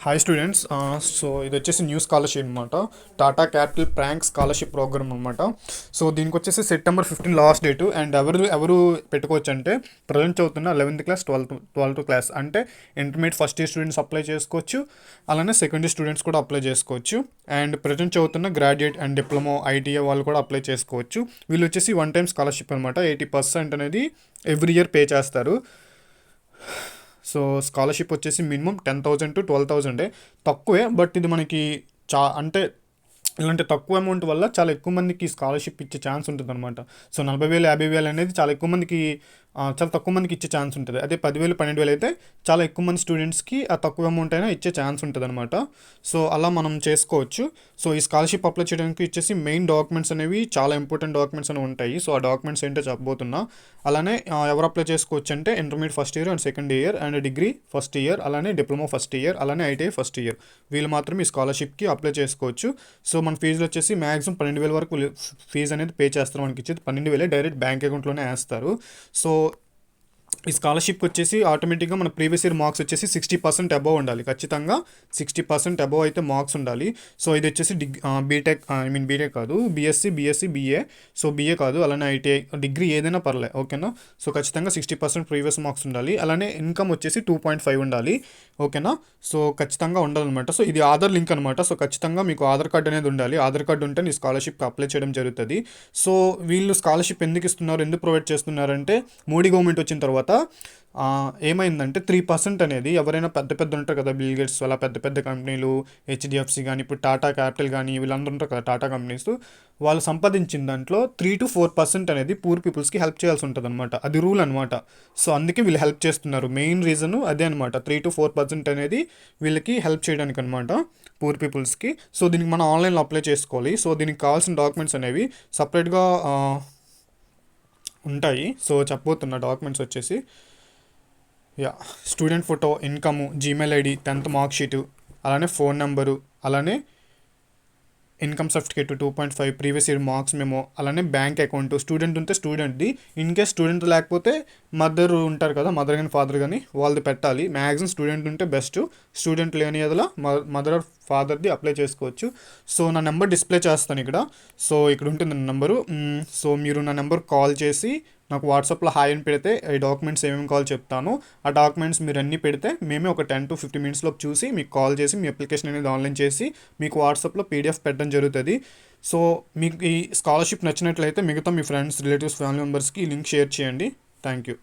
Hi students. So ఇది వచ్చేసి new scholarship అనమాట. Tata Capital Pankh scholarship programme అనమాట. సో దీనికి వచ్చేసి సెప్టెంబర్ 15 లాస్ట్ డేటు. అండ్ ఎవరు పెట్టుకోవచ్చు అంటే ప్రజెంట్ చదువుతున్న 11th క్లాస్, 12th క్లాస్ అంటే intermediate first year students apply చేసుకోవచ్చు. అలానే సెకండ్ ఇయర్ స్టూడెంట్స్ కూడా అప్లై చేసుకోవచ్చు. అండ్ ప్రజెంట్ చదువుతున్న గ్రాడ్యుయేట్ అండ్ డిప్లొమా, ఐటీఐ వాళ్ళు కూడా అప్లై చేసుకోవచ్చు. వీళ్ళు వచ్చేసి వన్ టైం స్కాలర్షిప్ అనమాట. 80% అనేది ఎవ్రీ ఇయర్ పే చేస్తారు. సో స్కాలర్షిప్ వచ్చేసి మినిమం 10,000 to 12,000. తక్కువే, బట్ ఇది మనకి అంటే ఇలాంటి తక్కువ అమౌంట్ వల్ల చాలా ఎక్కువ మందికి స్కాలర్షిప్ ఇచ్చే ఛాన్స్ ఉంటుంది అనమాట. సో 40,000, 50,000 అనేది చాలా ఎక్కువ మందికి, చాలా తక్కువ మందికి ఇచ్చే ఛాన్స్ ఉంటుంది. అదే 10,000, 12,000 అయితే చాలా ఎక్కువ మంది స్టూడెంట్స్కి ఆ తక్కువ అమౌంట్ అయినా ఇచ్చే ఛాన్స్ ఉంటుంది అనమాట. సో అలా మనం చేసుకోవచ్చు. సో ఈ స్కాలర్షిప్ అప్లై చేయడానికి ఇచ్చేసి మెయిన్ డాక్యుమెంట్స్ అనేవి చాలా ఇంపార్టెంట్ డాక్యుమెంట్స్ అనేవి ఉంటాయి. సో ఆ డాక్యుమెంట్స్ ఏంటో చెప్పబోతున్నా. అలానే ఎవరు అప్లై చేసుకోవచ్చు అంటే intermediate first year and second year, and degree first year, అలానే డిప్లొమా ఫస్ట్ ఇయర్, అలానే ఐటీఐ ఫస్ట్ ఇయర్, వీళ్ళు మాత్రం ఈ స్కాలర్షిప్కి అప్లై చేసుకోవచ్చు. సో మన ఫీజులు వచ్చేసి మ్యాక్సిమం 12,000 వరకు ఫీజు అనేది పే చేస్తారు. మనకి ఇచ్చేది 12,000 డైరెక్ట్ బ్యాంక్ అకౌంట్లోనే వేస్తారు. సో ఈ స్కాలర్షిప్కి వచ్చేసి ఆటోమేటిక్గా మన ప్రీవియస్ ఇయర్ మార్క్స్ వచ్చేసి 60% అబవ్ ఉండాలి. ఖచ్చితంగా 60% అబవ్ అయితే మార్క్స్ ఉండాలి. సో ఇది వచ్చేసి బీటెక్, బీటెక్ కాదు, బీఎస్సీ, బీఏ. సో బీఏ కాదు, అలానే ఐటీఐ, డిగ్రీ ఏదైనా పర్లే, ఓకేనా. సో ఖచ్చితంగా 60% ప్రీవియస్ మార్క్స్ ఉండాలి. అలానే ఇన్కమ్ వచ్చేసి 2.5 ఉండాలి, ఓకేనా. సో ఖచ్చితంగా ఉండాలన్నమాట. సో ఇది ఆధార్ లింక్ అనమాట. సో ఖచ్చితంగా మీకు ఆధార్ కార్డ్ అనేది ఉండాలి. ఆధార్ కార్డు ఉంటే నీ స్కాలర్షిప్కి అప్లై చేయడం జరుగుతుంది. సో వీళ్ళు స్కాలర్షిప్ ఎందుకు ఇస్తున్నారు, ఎందుకు ప్రొవైడ్ చేస్తున్నారంటే మోడీ గవర్నమెంట్ వచ్చిన తర్వాత ఏమైందంటే 3% అనేది ఎవరైనా పెద్ద ఉంటారు కదా, బిల్ గేట్స్, అలా పెద్ద కంపెనీలు, హెచ్డిఎఫ్సి కానీ, ఇప్పుడు టాటా క్యాపిటల్ కానీ, వీళ్ళందరూ ఉంటారు కదా టాటా కంపెనీస్, వాళ్ళు సంపాదించిన దాంట్లో 3 to 4% అనేది పూర్ పీపుల్స్కి హెల్ప్ చేయాల్సి ఉంటుంది అనమాట. అది రూల్ అనమాట. సో అందుకే వీళ్ళు హెల్ప్ చేస్తున్నారు. మెయిన్ రీజన్ అదే అనమాట. 3 to 4% అనేది వీళ్ళకి హెల్ప్ చేయడానికి అనమాట, పూర్ పీపుల్స్కి. సో దీనికి మనం ఆన్లైన్లో అప్లై చేసుకోవాలి. సో దీనికి కావాల్సిన డాక్యుమెంట్స్ అనేవి సపరేట్గా ఉంటాయి. సో చెప్పబోతున్న డాక్యుమెంట్స్ వచ్చేసి student photo, income, Gmail ID, 10th mark sheet, అలానే ఫోన్ నెంబరు, అలానే income certificate 2.5, previous year marks memo, అలానే బ్యాంక్ అకౌంట్. స్టూడెంట్ ఉంటే స్టూడెంట్ది, ఇన్ కేస్ స్టూడెంట్ లేకపోతే మదర్ ఉంటారు కదా, మదర్ కానీ ఫాదర్ కానీ, వాళ్ళది పెట్టాలి. మ్యాక్సిమం స్టూడెంట్ ఉంటే బెస్ట్. స్టూడెంట్ లేని ఎదల మదర్ ఆర్ ఫాదర్ది అప్లై చేసుకోవచ్చు. సో నా నెంబర్ డిస్ప్లే చేస్తాను ఇక్కడ. సో ఇక్కడ ఉంటుంది నా నెంబరు. సో మీరు నా నెంబర్ కాల్ చేసి నాకు వాట్సాప్లో హాయ్ అని పెడితే ఈ డాక్యుమెంట్స్ ఏమేమి కాల్ చెప్తాను. ఆ డాక్యుమెంట్స్ మీరు అన్నీ పెడితే మేమే ఒక 10 to 15 minutes లోపు చూసి మీకు కాల్ చేసి మీ అప్లికేషన్ అనేది ఆన్లైన్ చేసి మీకు వాట్సాప్లో పీడిఎఫ్ పెట్టడం జరుగుతుంది. సో మీకు ఈ స్కాలర్షిప్ నచ్చినట్లయితే మిగతా మీ ఫ్రెండ్స్, రిలేటివ్స్, ఫ్యామిలీ మెంబర్స్కి ఈ లింక్ షేర్ చేయండి. Thank you.